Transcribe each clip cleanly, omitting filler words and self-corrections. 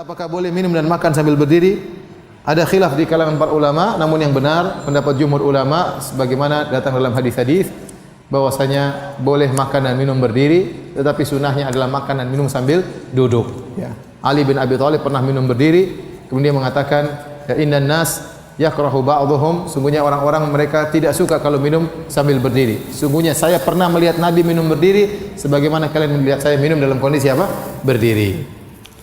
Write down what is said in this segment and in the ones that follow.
apakah boleh minum dan makan sambil berdiri? Ada khilaf di kalangan para ulama, namun yang benar pendapat jumhur ulama sebagaimana datang dalam hadis-hadis bahwasanya boleh makan dan minum berdiri, tetapi sunahnya adalah makan dan minum sambil duduk. Ya. Ali bin Abi Thalib pernah minum berdiri, kemudian mengatakan, ya innan nas yakrahu ba'dhum, sungguhnya orang-orang mereka tidak suka kalau minum sambil berdiri. Sungguhnya saya pernah melihat Nabi minum berdiri sebagaimana kalian melihat saya minum dalam kondisi apa? Berdiri.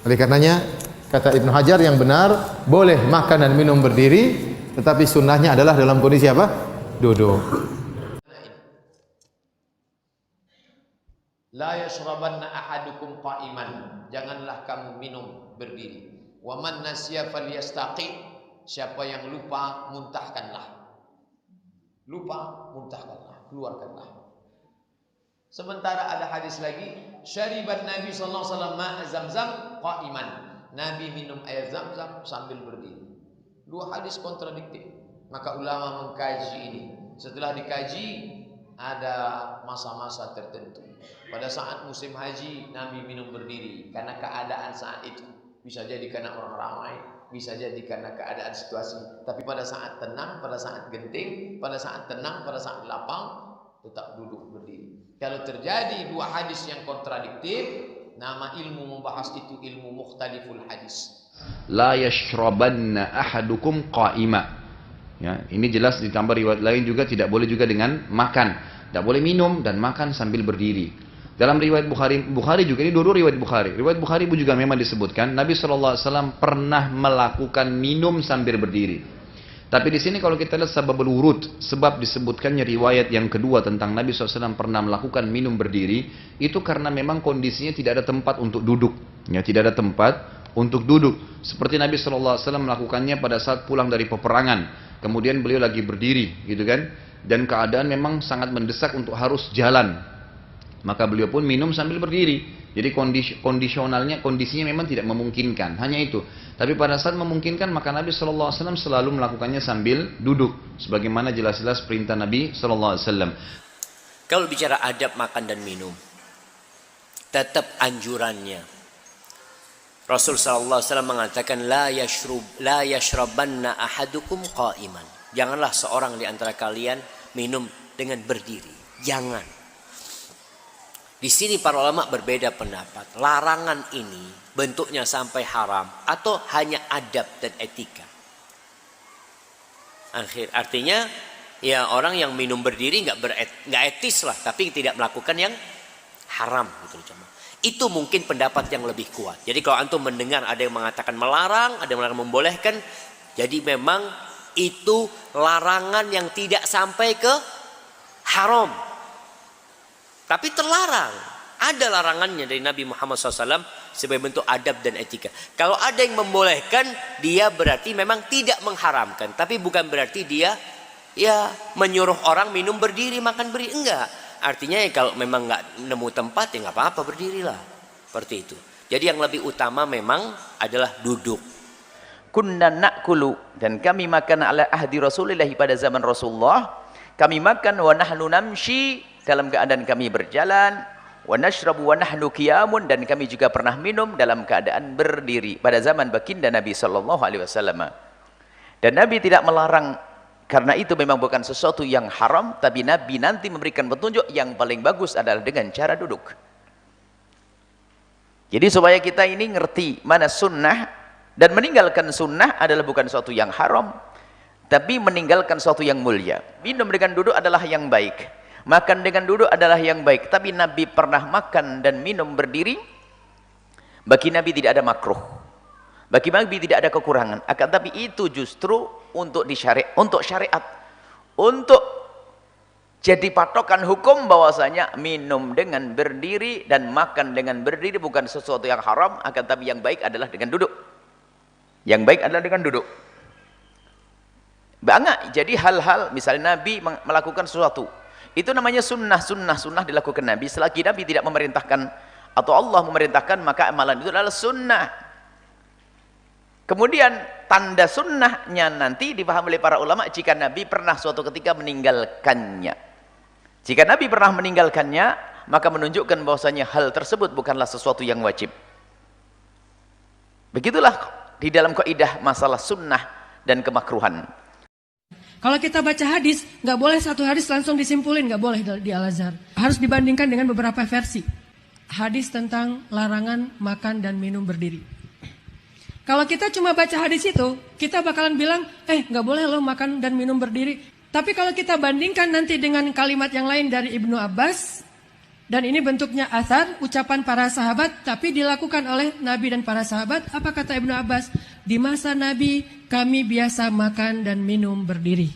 Oleh karenanya kata Ibnu Hajar yang benar boleh makan dan minum berdiri, tetapi sunnahnya adalah dalam kondisi apa? Duduk. La yashrabanna ahadukum qa'iman, janganlah kamu minum berdiri. Wa man nasiya falyastaqi, siapa yang lupa muntahkanlah. Lupa muntahkanlah, keluarkanlah. Sementara ada hadis lagi, syariban Nabi sallallahu alaihi wasallam ma'a Zamzam qa'iman. Nabi minum air Zamzam sambil berdiri. Dua hadis kontradiktif. Maka ulama mengkaji ini. Setelah dikaji, ada masa-masa tertentu. Pada saat musim haji, Nabi minum berdiri karena keadaan saat itu. Bisa jadi karena orang ramai, bisa jadi karena keadaan situasi. Tapi pada saat tenang, pada saat genting, pada saat tenang, pada saat lapang, tetap duduk berdiri. Kalau terjadi dua hadis yang kontradiktif, nama ilmu membahas itu ilmu mukhtaliful hadis. La yashrabanna ahadukum qa'ima. Ya, ini jelas ditambah riwayat lain juga tidak boleh juga dengan makan. Tidak boleh minum dan makan sambil berdiri. Dalam riwayat Bukhari juga, ini dua riwayat Bukhari. Riwayat Bukhari juga memang disebutkan Nabi SAW pernah melakukan minum sambil berdiri. Tapi di sini kalau kita lihat sababul wurud, sebab disebutkannya riwayat yang kedua tentang Nabi SAW pernah melakukan minum berdiri, itu karena memang kondisinya tidak ada tempat untuk duduk. Ya, tidak ada tempat untuk duduk. Seperti Nabi SAW melakukannya pada saat pulang dari peperangan. Kemudian beliau lagi berdiri, gitu kan? Dan keadaan memang sangat mendesak untuk harus jalan. Maka beliau pun minum sambil berdiri. Jadi kondisinya memang tidak memungkinkan, hanya itu. Tapi pada saat memungkinkan maka Nabi SAW selalu melakukannya sambil duduk, sebagaimana jelas-jelas perintah Nabi SAW. Kalau bicara adab makan dan minum, tetap anjurannya. Rasul SAW mengatakan la yashrabanna ahadukum qa'iman. Janganlah seorang di antara kalian minum dengan berdiri. Jangan. Di sini para ulama berbeda pendapat. Larangan ini bentuknya sampai haram atau hanya adab dan etika. Artinya ya orang yang minum berdiri nggak etis lah, tapi tidak melakukan yang haram gitu. Itu mungkin pendapat yang lebih kuat. Jadi kalau antum mendengar ada yang mengatakan melarang, ada yang mengatakan membolehkan, jadi memang itu larangan yang tidak sampai ke haram. Tapi terlarang. Ada larangannya dari Nabi Muhammad SAW sebagai bentuk adab dan etika. Kalau ada yang membolehkan, dia berarti memang tidak mengharamkan. Tapi bukan berarti dia ya menyuruh orang minum berdiri, makan berdiri. Enggak. Artinya ya kalau memang nggak nemu tempat ya nggak apa-apa, berdirilah. Seperti itu. Jadi yang lebih utama memang adalah duduk. Kunna na'kulu, dan kami makan ala ahdi Rasulillah pada zaman Rasulullah. Kami makan wa nahnu namshi, dalam keadaan kami berjalan, wa nashrabu wa nahnu qiyamun, dan kami juga pernah minum dalam keadaan berdiri pada zaman baginda Nabi sallallahu alaihi wasallam. Dan Nabi tidak melarang karena itu memang bukan sesuatu yang haram, tapi Nabi nanti memberikan petunjuk yang paling bagus adalah dengan cara duduk. Jadi supaya kita ini ngerti mana sunnah, dan meninggalkan sunnah adalah bukan sesuatu yang haram, tapi meninggalkan sesuatu yang mulia. Minum dengan duduk adalah yang baik. Makan dengan duduk adalah yang baik, tapi Nabi pernah makan dan minum berdiri. Bagi Nabi tidak ada makruh, bagi Nabi tidak ada kekurangan. Akan tapi itu justru untuk syariat, untuk jadi patokan hukum bahwasanya minum dengan berdiri dan makan dengan berdiri bukan sesuatu yang haram, akan tapi yang baik adalah dengan duduk. Yang baik adalah dengan duduk. Banyak jadi hal-hal, misalnya Nabi melakukan sesuatu, itu namanya sunnah dilakukan Nabi. Selagi Nabi tidak memerintahkan atau Allah memerintahkan, maka amalan itu adalah sunnah. Kemudian tanda sunnahnya nanti dipahami oleh para ulama jika Nabi pernah suatu ketika meninggalkannya. Jika Nabi pernah meninggalkannya, maka menunjukkan bahwasanya hal tersebut bukanlah sesuatu yang wajib. Begitulah di dalam kaidah masalah sunnah dan kemakruhan. Kalau kita baca hadis, nggak boleh satu hadis langsung disimpulin, nggak boleh di Al-Azhar. Harus dibandingkan dengan beberapa versi. Hadis tentang larangan makan dan minum berdiri. Kalau kita cuma baca hadis itu, kita bakalan bilang, nggak boleh loh makan dan minum berdiri. Tapi kalau kita bandingkan nanti dengan kalimat yang lain dari Ibnu Abbas, dan ini bentuknya athar, ucapan para sahabat, tapi dilakukan oleh Nabi dan para sahabat. Apa kata Ibnu Abbas? Di masa Nabi, kami biasa makan dan minum berdiri.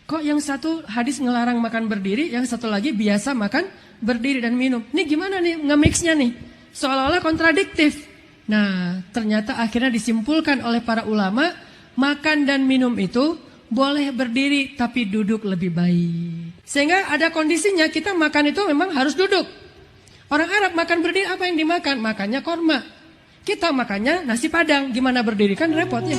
Kok yang satu hadis ngelarang makan berdiri, yang satu lagi biasa makan berdiri dan minum. Ini gimana nih nge-mixnya nih? Seolah-olah kontradiktif. Nah, ternyata akhirnya disimpulkan oleh para ulama, makan dan minum itu boleh berdiri tapi duduk lebih baik. Sehingga ada kondisinya kita makan itu memang harus duduk. Orang Arab makan berdiri, apa yang dimakan? Makannya korma. Kita makannya nasi padang. Gimana berdiri, kan repot ya.